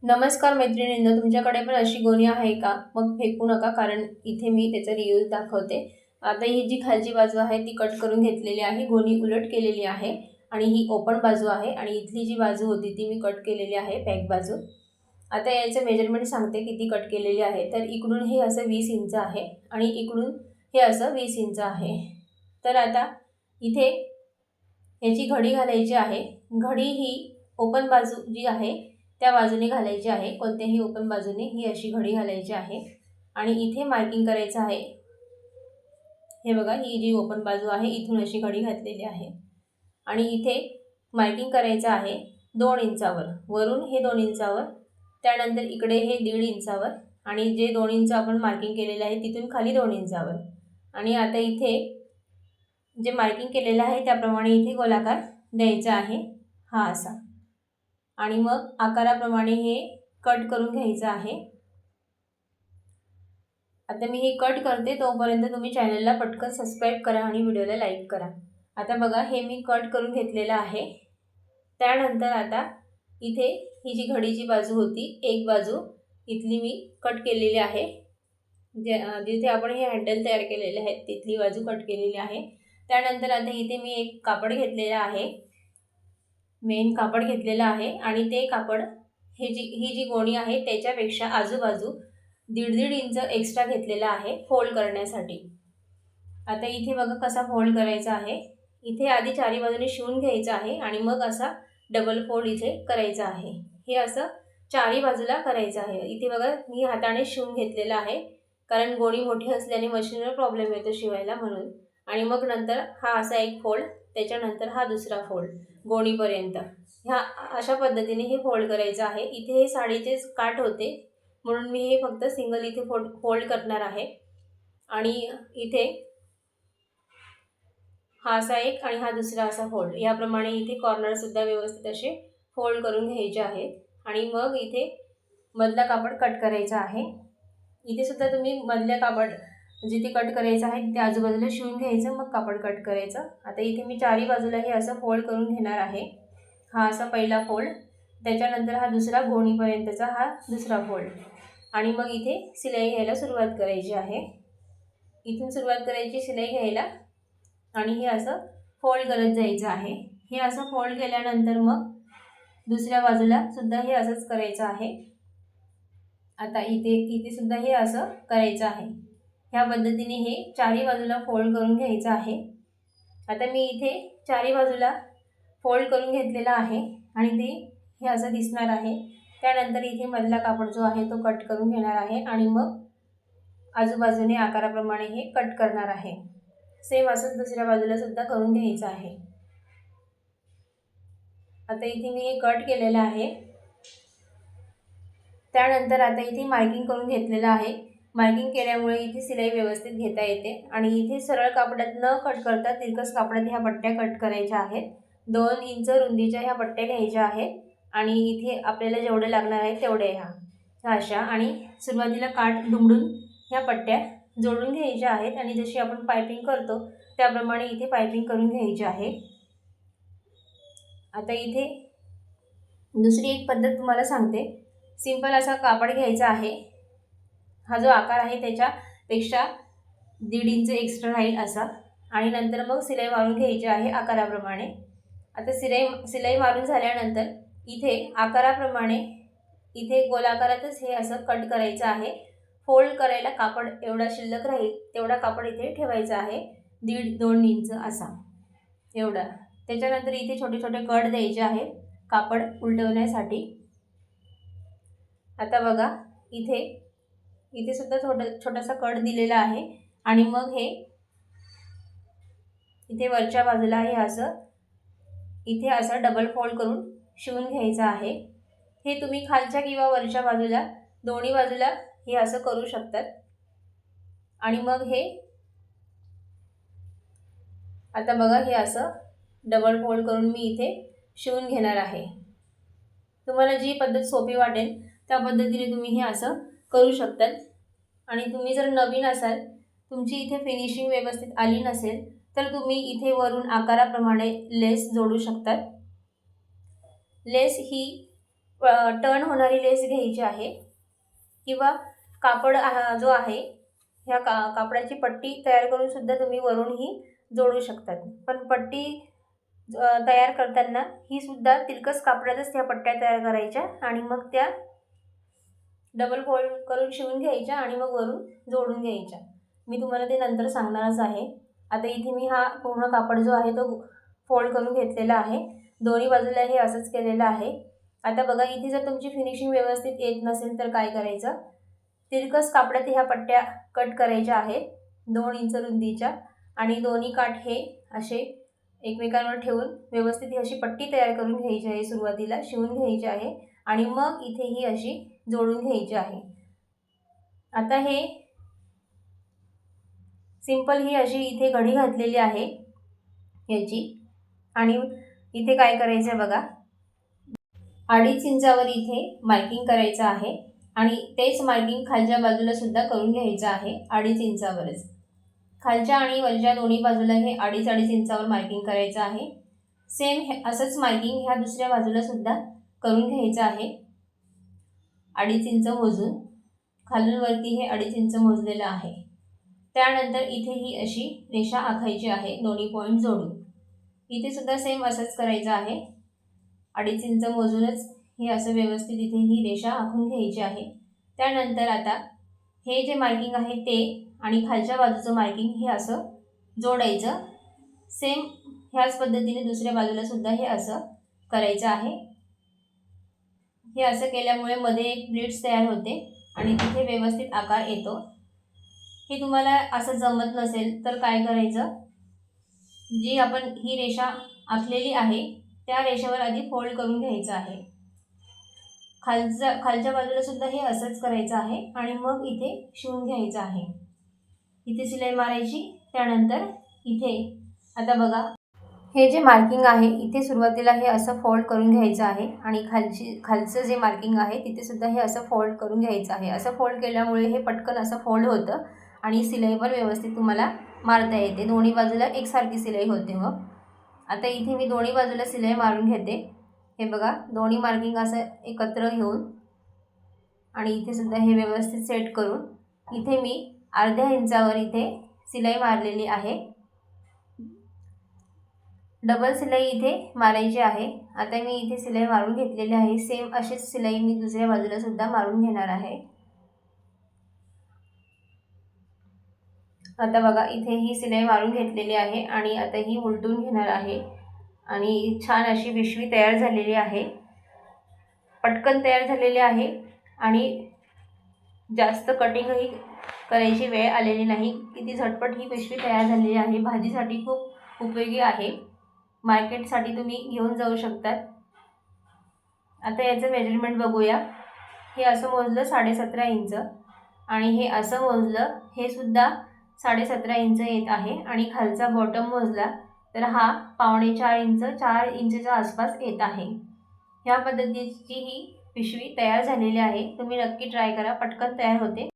नमस्कार मैत्रिणींनो, तुमच्याकडे पण अशी गोणी आहे का? मग फेकू नका, कारण इथे मी त्याचा रियूज दाखवते. आता ही जी खालची बाजू आहे ती कट करून घेतलेली आहे, गोणी उलट केलेली आहे आणि ही ओपन बाजू आहे आणि इथली जी बाजू होती ती मी कट केलेली आहे, बॅक बाजू. आता याचं मेजरमेंट सांगते किती कट केलेली आहे. तर इकडून हे असं 20 इंच आहे आणि इकडून हे असं 20 इंच आहे. तर आता इथे ह्याची घडी घालायची आहे. घडी ही ओपन बाजू जी आहे त्या बाजूने घालायची आहे. कोणत्याही ओपन बाजूने ही अशी घडी घालायची आहे आणि इथे मार्किंग करायचं आहे. हे बघा, ही जी ओपन बाजू आहे इथून अशी घडी घातलेली आहे आणि इथे मार्किंग करायचं आहे 2 इंचावर. वरून हे 2 इंचावर, त्यानंतर इकडे हे 1.5 इंचावर आणि जे 2 इंच आपण मार्किंग केलेलं आहे तिथून खाली 2 इंचावर. आणि आता इथे जे मार्किंग केलेलं आहे त्याप्रमाणे इथे गोलाकार द्यायचा आहे, हा असा. आणि मग आकाराप्रमाणे हे कट करून घ्यायचं आहे. आता मी हे कट करते, तोपर्यंत तुम्ही चॅनलला पटकन सबस्क्राईब करा आणि व्हिडिओला लाईक करा. आता बघा, हे मी कट करून घेतलेलं आहे. त्यानंतर आता इथे ही जी घडीची बाजू होती, एक बाजू इथली मी कट केलेली आहे. जिथे आपण हे हँडल तयार केलेले आहेत तिथली बाजू कट केलेली आहे. त्यानंतर आता इथे मी एक कापड घेतलेलं आहे, मेन कापड घेतलेलं आहे आणि ते कापड ही जी गोणी आहे त्याच्यापेक्षा आजूबाजू 1.5 इंच एक्स्ट्रा घेतलेला आहे फोल्ड करण्यासाठी. आता इथे बघा कसा फोल्ड करायचा आहे. इथे आधी चारी बाजूने शिवून घ्यायचं आहे आणि मग असा डबल फोल्ड इथे करायचा आहे. हे असं चारी बाजूला करायचं आहे. इथे बघा मी हाताने शिवून घेतलेलं आहे, कारण गोणी मोठी असल्याने मशीनवर प्रॉब्लेम येतो शिवायला म्हणून. आणि मग नंतर हा असा एक फोल्ड, त्याच्यानंतर हा दुसरा फोल्ड गोणीपर्यंत. ह्या अशा पद्धतीने हे फोल्ड करायचं आहे. इथे हे साडीचेच काठ होते म्हणून मी हे फक्त सिंगल इथे फोल्ड करणार आहे. आणि इथे हा असा एक आणि हा दुसरा असा फोल्ड, याप्रमाणे इथे कॉर्नरसुद्धा व्यवस्थित असे फोल्ड करून घ्यायचे आहेत. आणि मग इथे मधला कापड कट करायचा आहे. इथे सुद्धा तुम्ही मधल्या कापड जिथे कट करायचं आहे तिथे आजूबाजूला शिवून घ्यायचं, मग कापड कट करायचं. आता इथे मी चारी बाजूला हे असं फोल्ड करून घेणार आहे. हा असा पहिला फोल्ड, त्याच्यानंतर हा दुसरा गोणीपर्यंतचा हा दुसरा फोल्ड. आणि मग इथे शिलाई घ्यायला सुरुवात करायची आहे. इथून सुरुवात करायची शिलाई घ्यायला आणि हे असं फोल्ड करत जायचं आहे. हे असं फोल्ड केल्यानंतर मग दुसऱ्या बाजूला सुद्धा हे असंच करायचं आहे. आता इथे सुद्धा हे असं करायचं आहे. ह्या पद्धतीने हे चारी बाजूला फोल्ड करून घ्यायचं आहे. आता मी इथे चारी बाजूला फोल्ड करून घेतलेला आहे आणि ते हे असं दिसणार आहे. त्यानंतर इथे मधला कापड जो आहे तो कट करून घेणार आहे आणि मग आजूबाजूने आकाराप्रमाणे हे कट करणार आहे. सेम असंच दुसऱ्या बाजूला सुद्धा करून घ्यायचं आहे. आता इथे मी हे कट केलेलं आहे. त्यानंतर आता इथे मार्किंग करून घेतलेलं आहे. मार्किंग केल्यामुळे इथे शिलाई व्यवस्थित घेता येते. आणि इथे सरळ कापडात न कट करता तिरकस कापडात ह्या पट्ट्या कट करायच्या आहेत. 2 इंच रुंदीच्या ह्या पट्ट्या घ्यायच्या आहेत आणि इथे आपल्याला जेवढे लागणार आहेत तेवढे ह्या अशा. आणि सुरुवातीला काठ दुमडून ह्या पट्ट्या जोडून घ्यायच्या आहेत आणि जशी आपण पायपिंग करतो त्याप्रमाणे इथे पायपिंग करून घ्यायची आहे. आता इथे दुसरी एक पद्धत तुम्हाला सांगते. सिंपल असा कापड घ्यायचा आहे. हा जो आकार आहे त्याच्यापेक्षा 1.5 इंच एक्स्ट्रा राहील असा. आणि नंतर मग शिलाई मारून घ्यायची आहे आकाराप्रमाणे. आता शिलाई मारून झाल्यानंतर इथे आकाराप्रमाणे इथे गोलाकारातच हे असं कट करायचं आहे. फोल्ड करायला कापड एवढा शिल्लक राहील तेवढा कापड इथे ठेवायचा आहे, 1.5-2 इंच असा एवढा. त्याच्यानंतर इथे छोटे छोटे कट द्यायचे आहेत कापड उलटवण्यासाठी. आता बघा इथे सुद्धा छोटासा कट दिलेला आहे. आणि मग हे इथे वरच्या बाजूला हे असं इथे असं डबल फोल्ड करून शिवून घ्यायचं आहे. हे तुम्ही खालच्या किंवा वरच्या बाजूला दोन्ही बाजूला हे असं करू शकतात. आणि मग हे आता बघा हे असं डबल फोल्ड करून मी इथे शिवून घेणार आहे. तुम्हाला जी पद्धत सोपी वाटेल त्या पद्धतीने तुम्ही हे असं करू शकतात. आणि तुम्ही जर नवीन असाल, तुमची इथे फिनिशिंग व्यवस्थित आली नसेल तर तुम्ही इथे वरून आकाराप्रमाणे लेस जोडू शकतात. लेस ही टर्न होणारी लेस घ्यायची आहे किंवा कापड जो आहे ह्या कापडाची पट्टी तयार करून सुद्धा तुम्ही वरून ही जोडू शकतात. पण पट्टी तयार करताना ही सुद्धा तिरकस कापडातच त्या पट्ट्या तयार करायच्या आणि मग त्या डबल फोल्ड करून शिवून घ्यायच्या आणि मग वरून जोडून घ्यायच्या. मी तुम्हाला ते नंतर सांगणारच आहे. आता इथे मी हा पूर्ण कापड जो आहे तो फोल्ड करून घेतलेला आहे. दोन्ही बाजूला हे असंच केलेलं आहे. आता बघा, इथे जर तुमची फिनिशिंग व्यवस्थित येत नसेल तर काय करायचं, तिरकस कापडात ह्या पट्ट्या कट करायच्या आहेत 2 इंच रुंदीच्या आणि दोन्ही काठ हे असे एकमेकांवर ठेवून व्यवस्थित ही अशी पट्टी तयार करून घ्यायची आहे. सुरुवातीला शिवून घ्यायची आहे आणि मग इथे ही अशी जोडून घ्यायची आहे. आता हे सिंपल ही अशी इथे घडी घातलेली आहे याची आणि इथे काय करायचं बघा, 2.5 इंचावर इथे मार्किंग करायचं आहे आणि तेच मार्किंग खालच्या बाजूला सुद्धा करून घ्यायचं आहे 2.5 इंचावरच. खालच्या आणि वरच्या दोन्ही बाजूला हे 2.5 इंचावर मार्किंग करायचं आहे. सेम हे असंच मार्किंग ह्या दुसऱ्या बाजूला सुद्धा करून घ्यायचं आहे 2.5 इंच मोजून. खालून वरती हे 2.5 इंच मोजलेलं आहे. त्यानंतर इथे ही अशी रेषा आखायची आहे दोन्ही पॉईंट जोडून. इथे सुद्धा सेम असंच करायचं आहे. 2.5 इंच मोजूनच हे असं व्यवस्थित इथे ही रेषा आखून घ्यायची आहे. त्यानंतर आता हे जे मार्किंग आहे ते आणि खालच्या बाजूचं मार्किंग हे असं जोडायचं. सेम ह्याच पद्धतीने दुसऱ्या बाजूला सुद्धा हे असं करायचं आहे. हे असं केल्यामुळे मध्ये एक प्लीट्स तयार होते आणि तिथे व्यवस्थित आकार येतो. हे तुम्हाला असं जमत नसेल तर काय करायचं, जी आपण ही रेषा आखलेली आहे त्या रेषेवर आधी फोल्ड करून घ्यायचं आहे. खालच्या बाजूला सुद्धा हे असंच करायचं आहे आणि मग इथे शिवून घ्यायचं आहे. इथे शिलाई मारायची. त्यानंतर इथे आता बघा, हे जे मार्किंग आहे इथे सुरुवातीला हे असं फोल्ड करून घ्यायचं आहे आणि खालचं जे मार्किंग आहे तिथे सुद्धा हे असं फोल्ड करून घ्यायचं आहे. असं फोल्ड केल्यामुळे हे पटकन असं फोल्ड होतं आणि सिलाई पण व्यवस्थित तुम्हाला मारता येते. दोन्ही बाजूला एकसारखी सिलाई होते. मग आता इथे मी दोन्ही बाजूला सिलाई मारून घेते. हे बघा, दोन्ही मार्किंग असं एकत्र घेऊन आणि इथे सुद्धा हे व्यवस्थित सेट करून इथे मी 1/2 इंचावर इथे सिलाई मारलेली आहे. डबल सिलाई इथे मारायची आहे. आता मी इथे सिलाई मारून घेतलेली आहे. सेम अशीच सिलाई मी दुसऱ्या बाजूला सुद्धा मारून घेणार आहे. आता बघा, इथे ही सिलाई मारून घेतलेली आहे आणि आता ही उलटून घेणार आहे आणि छान अशी पिशवी तयार झालेली आहे. पटकन तयार झालेली आहे आणि जास्त कटिंगही करायची वेळ आलेली नाही. किती झटपट ही पिशवी तयार झालेली आहे. भाजीसाठी खूप उपयोगी आहे. मार्केटसाठी तुम्ही घेऊन जाऊ शकतात. आता याचं मेजरमेंट बघूया. हे असं मोजलं 17.5 इंच आणि हे असं मोजलं हे सुद्धा 17.5 इंच येत आहे आणि खालचा बॉटम मोजला तर हा 4.25 इंच 4 इंचच्या आसपास येत आहे. ह्या पद्धतीची ही पिशवी तयार झालेली आहे. तुम्ही नक्की ट्राय करा, पटकन तयार होते.